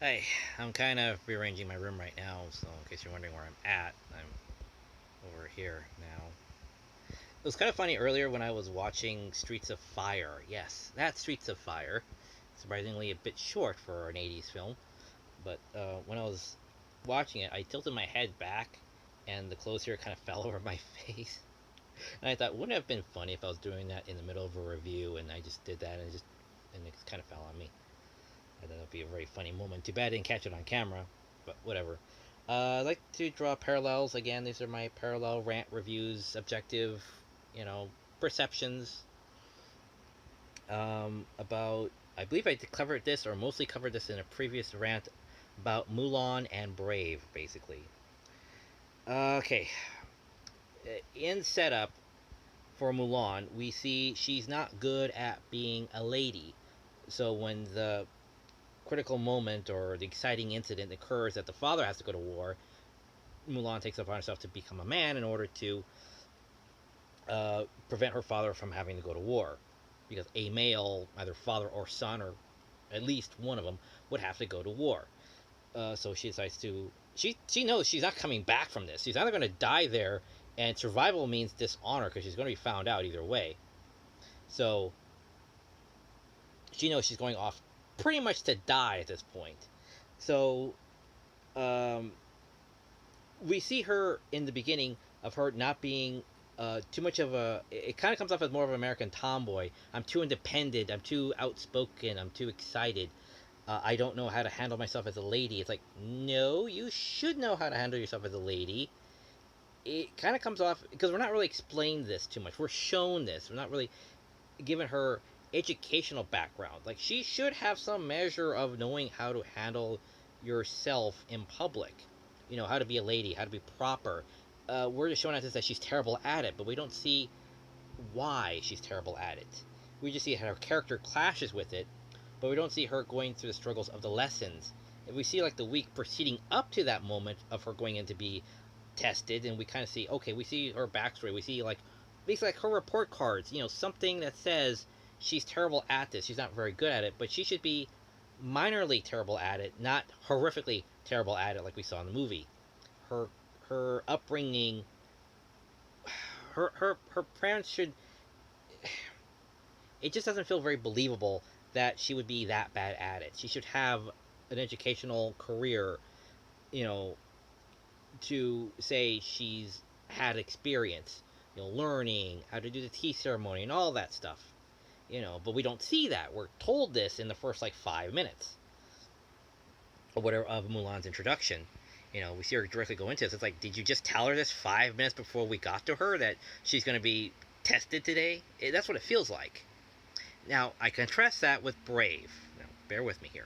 Hey, I'm kind of rearranging my room right now, so in case you're wondering where I'm at, I'm over here now. It was kind of funny earlier when I was watching Streets of Fire. Yes, that's Streets of Fire. Surprisingly a bit short for an 80s film, but when I was watching it, I tilted my head back and the clothes here kind of fell over my face. And I thought, wouldn't it have been funny if I was doing that in the middle of a review and I just did that and it kind of fell on me. I thought that would be a very funny moment. Too bad I didn't catch it on camera, but whatever. I'd like to draw parallels. Again, these are my parallel rant reviews, objective, you know, perceptions about. I believe I covered this, or mostly covered this in a previous rant about Mulan and Brave, basically. Okay, in setup for Mulan, we see she's not good at being a lady. So when the critical moment or the exciting incident occurs that the father has to go to war, Mulan takes it upon herself to become a man in order to prevent her father from having to go to war. Because a male, either father or son, or at least one of them, would have to go to war. So she decides to. She knows she's not coming back from this. She's either going to die there, and survival means dishonor because she's going to be found out either way. So she knows she's going off pretty much to die at this point. So um, we see her in the beginning of her not being too much of a. It kind of comes off as more of an American tomboy. I'm too independent. I'm too outspoken. I'm too excited. I don't know how to handle myself as a lady. It's like, no, you should know how to handle yourself as a lady. It kind of comes off because we're not really explained this too much. We're shown this. We're not really given her educational background. Like, she should have some measure of knowing how to handle yourself in public. You know, how to be a lady, how to be proper. We're just showing us that she's terrible at it, but we don't see why she's terrible at it. We just see how her character clashes with it, but we don't see her going through the struggles of the lessons. If we see like the week preceding up to that moment of her going in to be tested, and we kind of see, okay, we see her backstory. We see like basically like her report cards. You know, something that says she's terrible at this. She's not very good at it, but she should be minorly terrible at it, not horrifically terrible at it like we saw in the movie. Her her upbringing, her parents should. It just doesn't feel very believable that she would be that bad at it. She should have an educational career, you know, to say she's had experience, you know, learning how to do the tea ceremony and all that stuff, you know. But we don't see that. We're told this in the first like 5 minutes or whatever of Mulan's introduction. You know, we see her directly go into this. It's like, did you just tell her this 5 minutes before we got to her that she's going to be tested today? That's what it feels like. Now, I contrast that with Brave. Now, bear with me here.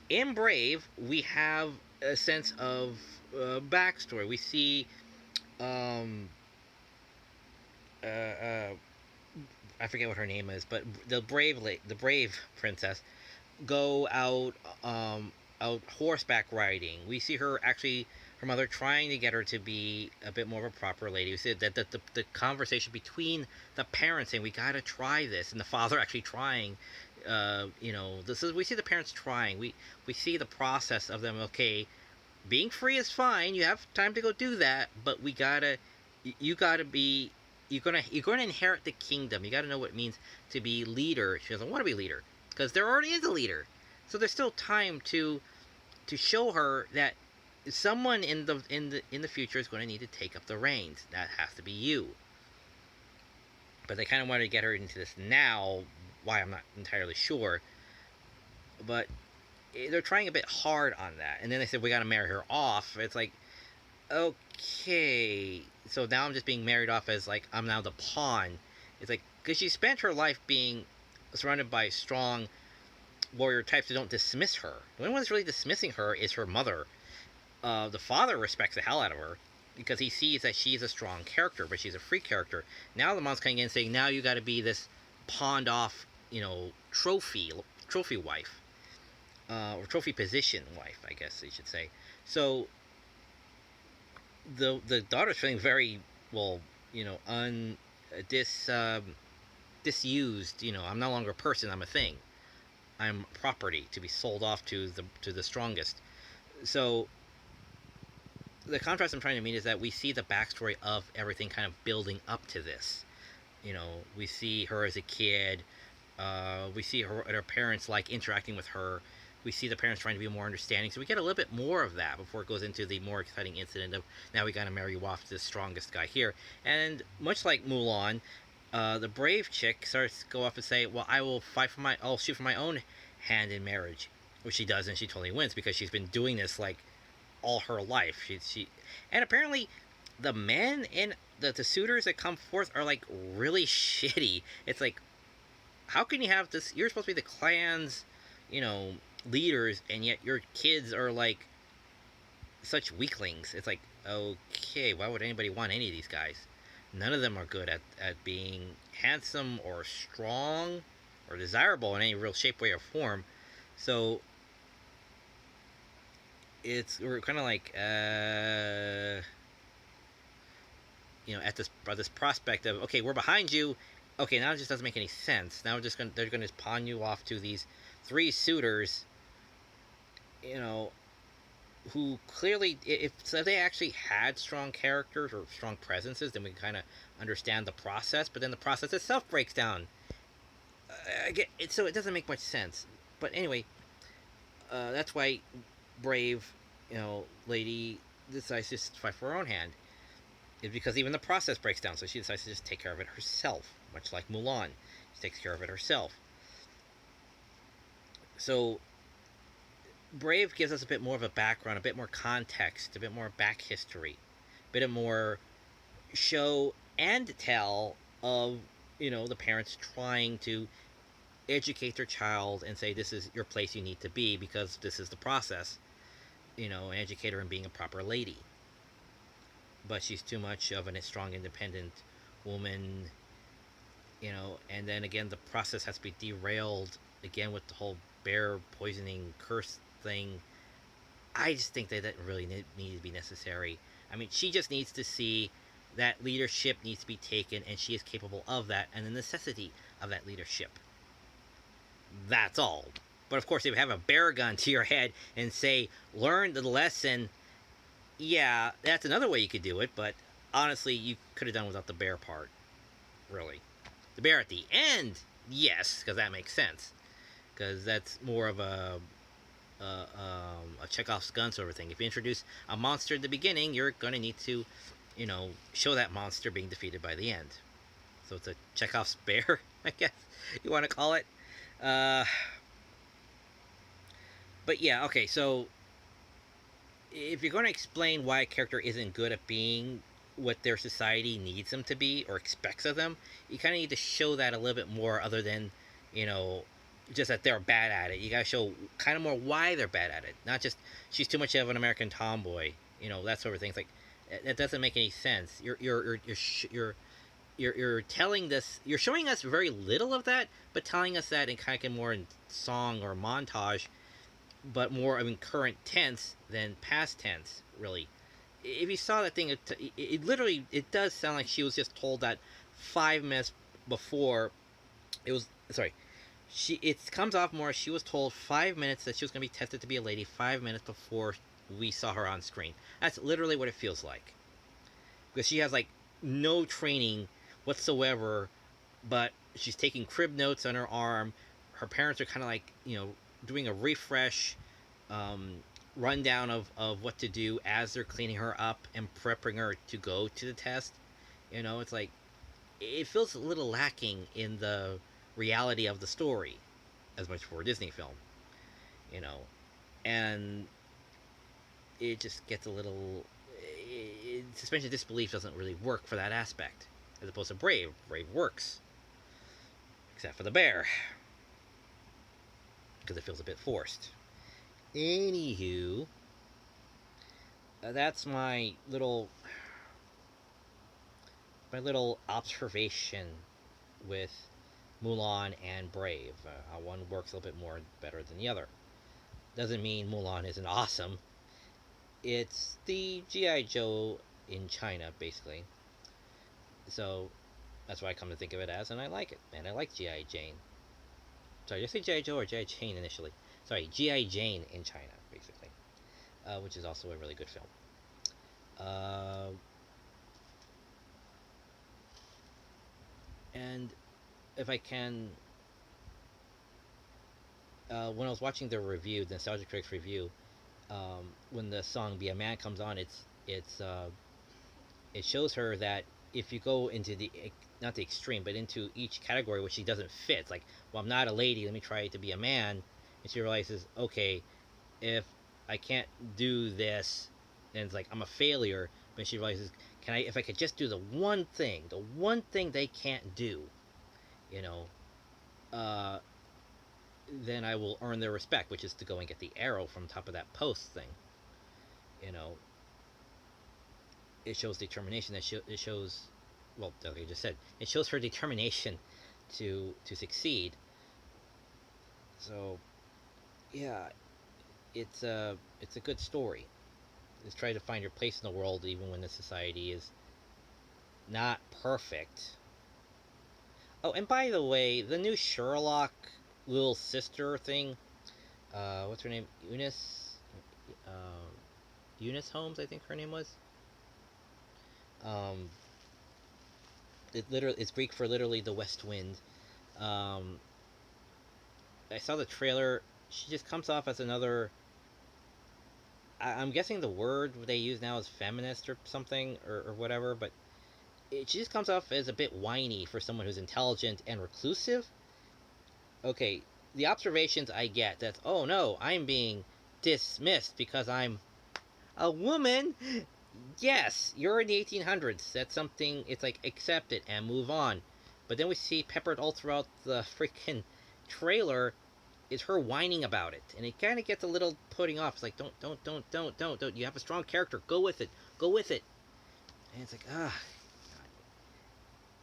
In Brave, we have a sense of backstory. We see um, uh, uh, I forget what her name is, but the brave princess, go out horseback riding. We see her actually, her mother trying to get her to be a bit more of a proper lady. We see that the conversation between the parents saying we gotta try this, and the father actually trying. You know, this is we see the parents trying. We see the process of them. Okay, being free is fine. You have time to go do that, but we gotta, you gotta be, you're gonna inherit the kingdom. You gotta know what it means to be leader. She doesn't want to be leader because there already is a leader. So there's still time to show her that someone in the future is going to need to take up the reins. That has to be you. But they kind of wanted to get her into this now. Why, I'm not entirely sure. But they're trying a bit hard on that. And then they said we got to marry her off. It's like, okay, so now I'm just being married off as like I'm now the pawn. It's like because she spent her life being surrounded by strong warrior types who don't dismiss her. The only one that's really dismissing her is her mother. The father respects the hell out of her because he sees that she's a strong character, but she's a free character. Now the mom's coming in saying, now you got to be this pawned off, you know, trophy wife, or trophy position wife, I guess you should say. So the daughter's feeling very well, you know, disused. You know, I'm no longer a person, I'm a thing. I'm property to be sold off to the strongest. So the contrast I'm trying to mean is that we see the backstory of everything kind of building up to this. You know, we see her as a kid. We see her parents like interacting with her. We see the parents trying to be more understanding. So we get a little bit more of that before it goes into the more exciting incident of now we gotta marry you off to the strongest guy here. And much like Mulan, the brave chick starts to go up and say, "Well, I will fight for I'll shoot for my own hand in marriage," which she does, and she totally wins because she's been doing this like all her life. And apparently the men in the suitors that come forth are like really shitty. It's like, how can you have this? You're supposed to be the clan's, you know, leaders, and yet your kids are like such weaklings. It's like, okay, why would anybody want any of these guys? None of them are good at being handsome or strong or desirable in any real shape, way, or form. So we're kind of like, at this prospect of, okay, we're behind you. Okay, now it just doesn't make any sense. Now they're gonna just pawn you off to these three suitors, you know, who clearly, if they actually had strong characters or strong presences, then we kind of understand the process. But then the process itself breaks down. So it doesn't make much sense. But anyway, that's why Brave, lady decides to just fight for her own hand. Is because even the process breaks down, so she decides to just take care of it herself, much like Mulan. She takes care of it herself. So Brave gives us a bit more of a background, a bit more context, a bit more back history, a bit of more show and tell of the parents trying to educate their child and say this is your place you need to be because this is the process, an educator and being a proper lady. But she's too much of a strong, independent woman, and then again, the process has to be derailed again with the whole bear poisoning curse thing. I just think that really need to be necessary. I mean, she just needs to see that leadership needs to be taken, and she is capable of that, and the necessity of that leadership. That's all. But of course, if you have a bear gun to your head and say, learn the lesson, yeah, that's another way you could do it, but honestly, you could have done without the bear part, really. The bear at the end, yes, because that makes sense. Because that's more of a Chekhov's gun sort of thing. If you introduce a monster at the beginning, you're going to need to, show that monster being defeated by the end. So it's a Chekhov's bear, I guess you want to call it. But yeah, okay, so if you're going to explain why a character isn't good at being what their society needs them to be or expects of them, you kind of need to show that a little bit more other than, just that they're bad at it. You gotta show kind of more why they're bad at it, not just she's too much of an American tomboy, that sort of thing. It's like that doesn't make any sense. You're telling this, you're showing us very little of that, but telling us that in kind of more in song or montage, but more in current tense than past tense, really. If you saw that thing, it literally, it does sound like she was just told that 5 minutes before it was, sorry, it comes off more, she was told 5 minutes that she was going to be tested to be a lady 5 minutes before we saw her on screen. That's literally what it feels like. Because she has like no training whatsoever, but she's taking crib notes on her arm. Her parents are kind of like, doing a refresh rundown of what to do as they're cleaning her up and prepping her to go to the test. It's like, it feels a little lacking in the reality of the story as much for a Disney film, and it just gets a little. Suspension of disbelief doesn't really work for that aspect, as opposed to Brave. Brave works, except for the bear, because it feels a bit forced. Anywho, that's my little observation with Mulan and Brave. How one works a little bit more better than the other. Doesn't mean Mulan isn't awesome. It's the G.I. Joe in China, basically. So that's what I come to think of it as, and I like it. And I like G.I. Jane. Sorry, did I say G.I. Joe or G.I. Jane initially? Sorry, G.I. Jane in China, basically, which is also a really good film. Uh, and if I can, when I was watching the review, the Nostalgia Critics review, when the song "Be a Man" comes on, it shows her that if you go into the not the extreme, but into each category which she doesn't fit, it's like, well, I'm not a lady, let me try to be a man, and she realizes, okay, if I can't do this, then it's like I'm a failure. But she realizes, can I? If I could just do the one thing they can't do, you know, uh, then I will earn their respect, which is to go and get the arrow from top of that post thing. You know, it shows determination. It shows, well, like I just said, it shows her determination to succeed. So yeah, it's a good story. Just try to find your place in the world, even when the society is not perfect. Oh, and by the way, the new Sherlock little sister thing. What's her name? Uh, Eunice Holmes, I think her name was. Um, it's Greek for literally the West Wind. Um, I saw the trailer. She just comes off as another. I'm guessing the word they use now is feminist or something or whatever, but she just comes off as a bit whiny for someone who's intelligent and reclusive. Okay, the observations I get, that, oh no, I'm being dismissed because I'm a woman. Yes, you're in the 1800s. That's something, it's like, accept it and move on. But then we see peppered all throughout the freaking trailer is her whining about it. And it kind of gets a little putting off. It's like, don't. You have a strong character. Go with it. Go with it. And it's like, ah.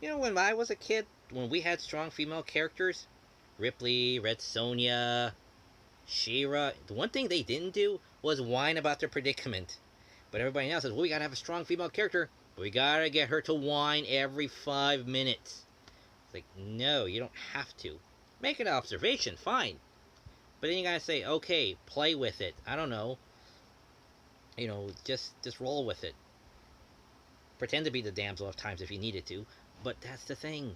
You know, when I was a kid, when we had strong female characters, Ripley, Red Sonja, She-Ra, the one thing they didn't do was whine about their predicament. But everybody now says, well, we gotta have a strong female character, but we gotta get her to whine every 5 minutes. It's like, no, you don't have to. Make an observation, fine. But then you gotta say, okay, play with it. I don't know. Just roll with it. Pretend to be the damsel of times if you needed to. But that's the thing.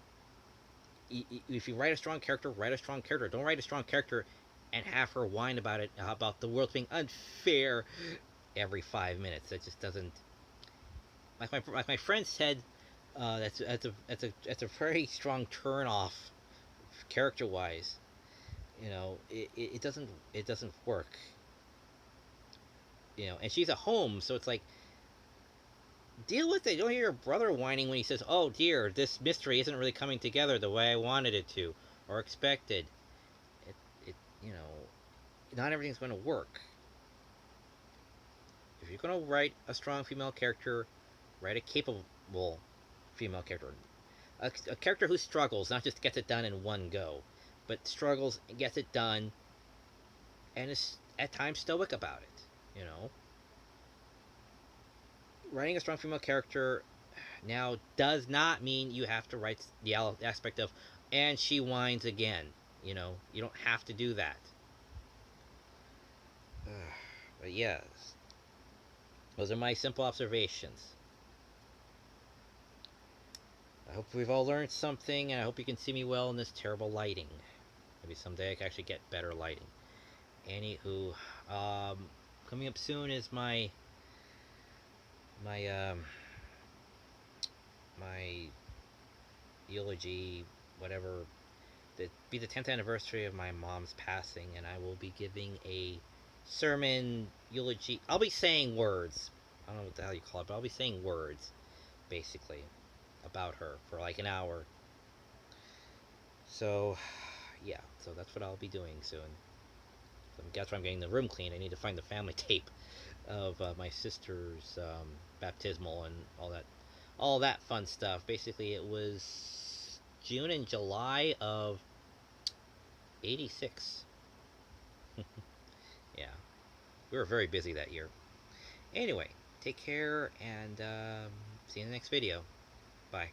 If you write a strong character, write a strong character. Don't write a strong character and have her whine about it, about the world being unfair every 5 minutes. That just doesn't. Like my friend said, that's a very strong turn off, character wise. It doesn't work. And she's at home, so it's like, deal with it. You don't hear your brother whining when he says, "Oh dear, this mystery isn't really coming together the way I wanted it to or expected." It, it, you know, not everything's going to work. If you're going to write a strong female character, write a capable female character. A character who struggles, not just gets it done in one go, but struggles and gets it done and is at times stoic about it. You know, writing a strong female character now does not mean you have to write the aspect of, and she whines again. You don't have to do that. But yes, those are my simple observations. I hope we've all learned something, and I hope you can see me well in this terrible lighting. Maybe someday I can actually get better lighting. Anywho, coming up soon is my my eulogy, whatever. It be the 10th anniversary of my mom's passing, and I will be giving a sermon eulogy. I'll be saying words. I don't know what the hell you call it, but I'll be saying words, basically, about her for like an hour. So, yeah, so that's what I'll be doing soon. So that's why I'm getting the room clean. I need to find the family tape of my sister's baptismal and all that fun stuff. Basically, it was June and July of '86. Yeah, we were very busy that year. Anyway, take care and see you in the next video. Bye.